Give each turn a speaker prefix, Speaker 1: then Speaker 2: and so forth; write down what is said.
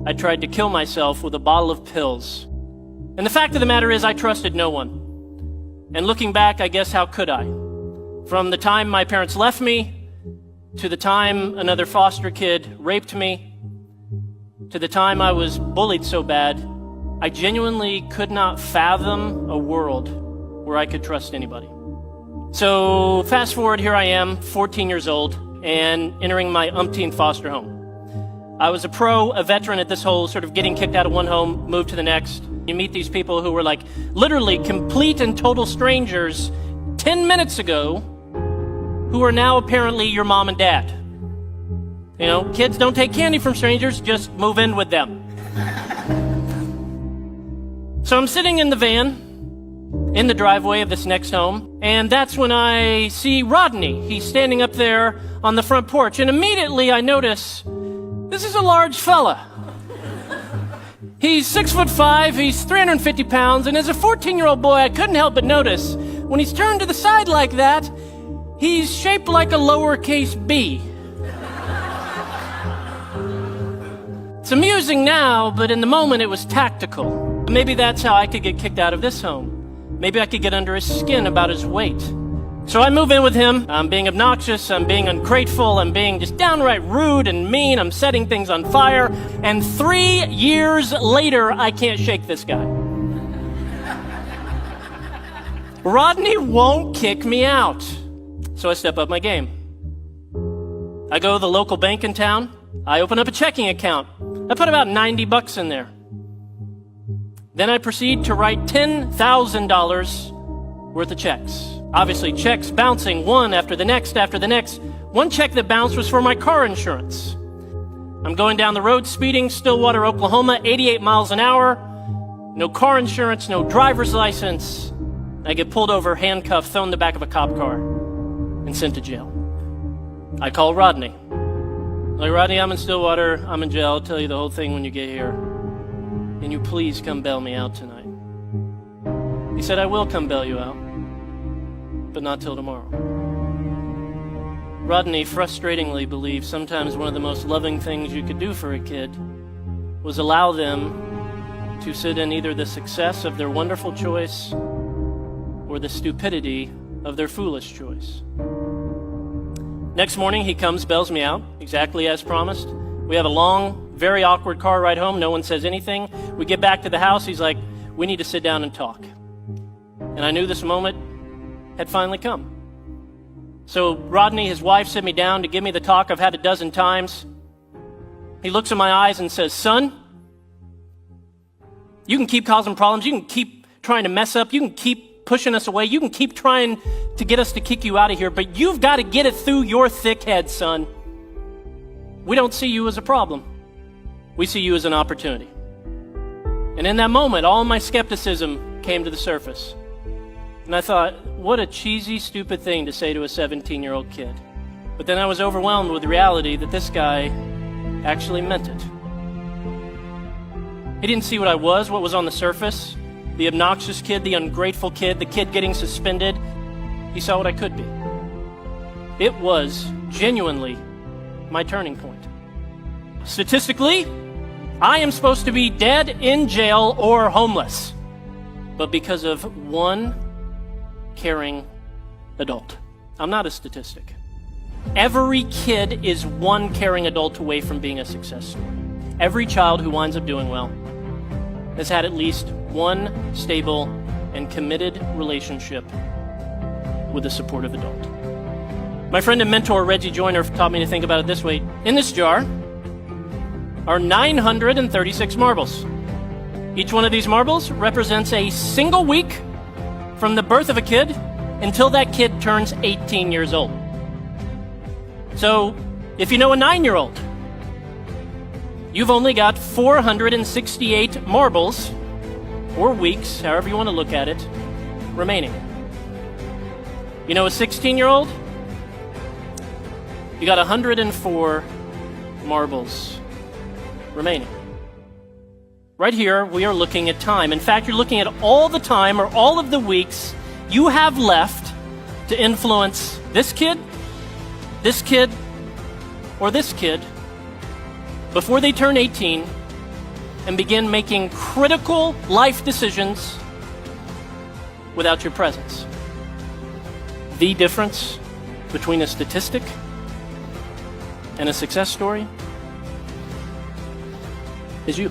Speaker 1: I tried to kill myself with a bottle of pills. And the fact of the matter is I trusted no one. And looking back, I guess how could I? From the time my parents left me, to the time another foster kid raped me, to the time I was bullied so bad, I genuinely could not fathom a world where I could trust anybody. So fast forward, here I am, 14 years old, and entering my umpteenth foster home. I was a veteran at this whole sort of getting kicked out of one home, moved to the next. You meet these people who were like literally complete and total strangers 10 minutes ago who are now apparently your mom and dad. You know, kids don't take candy from strangers, just move in with them. So I'm sitting in the van in the driveway of this next home, and that's when I see Rodney. He's standing up there on the front porch, and immediately I notice this is a large fella. He's 6'5", he's 350 pounds, and as a 14-year-old boy, I couldn't help but notice when he's turned to the side like that, he's shaped like a lowercase b. It's amusing now, but in the moment it was tactical. Maybe that's how I could get kicked out of this home. Maybe I could get under his skin about his weight. So I move in with him. I'm being obnoxious, I'm being ungrateful, I'm being just downright rude and mean, I'm setting things on fire, and 3 years later, I can't shake this guy. Rodney won't kick me out. So I step up my game. I go to the local bank in town, I open up a checking account. I put about $90 in there. Then I proceed to write $10,000 worth of checks. Obviously, checks bouncing one after the next after the next. One check that bounced was for my car insurance. I'm going down the road speeding, Stillwater, Oklahoma, 88 miles an hour. No car insurance, no driver's license. I get pulled over, handcuffed, thrown in the back of a cop car, and sent to jail. I call Rodney. Like, Rodney, I'm in Stillwater, I'm in jail, I'll tell you the whole thing when you get here. Can you please come bail me out tonight? He said, I will come bail you out, but not till tomorrow. Rodney frustratingly believed sometimes one of the most loving things you could do for a kid was allow them to sit in either the success of their wonderful choice or the stupidity of their foolish choice. Next morning, he comes, bails me out, exactly as promised. We have a long, very awkward car ride home. No one says anything. We get back to the house. He's like, we need to sit down and talk. And I knew this moment had finally come. So Rodney, his wife, sit me down to give me the talk I've had a dozen times. He looks in my eyes and says, son, you can keep causing problems. You can keep trying to mess up. You can keep pushing us away. You can keep trying to get us to kick you out of here, but you've got to get it through your thick head, son. We don't see you as a problem. We see you as an opportunity. And in that moment, all my skepticism came to the surface. And I thought, what a cheesy, stupid thing to say to a 17-year-old kid. But then I was overwhelmed with the reality that this guy actually meant it. He didn't see what I was, what was on the surface, the obnoxious kid, the ungrateful kid, the kid getting suspended. He saw what I could be. It was genuinely my turning point. Statistically, I am supposed to be dead, in jail, or homeless. But because of one caring adult. I'm not a statistic. Every kid is one caring adult away from being a success story. Every child who winds up doing well has had at least one stable and committed relationship with a supportive adult. My friend and mentor, Reggie Joyner, taught me to think about it this way. In this jar are 936 marbles. Each one of these marbles represents a single week from the birth of a kid until that kid turns 18 years old. So, if you know a 9-year-old, you've only got 468 marbles, or weeks, however you want to look at it, remaining. You know a 16-year-old? You got 104 marbles remaining. Right here, we are looking at time. In fact, you're looking at all the time or all of the weeks you have left to influence this kid, or this kid before they turn 18 and begin making critical life decisions without your presence. The difference between a statistic and a success story is you.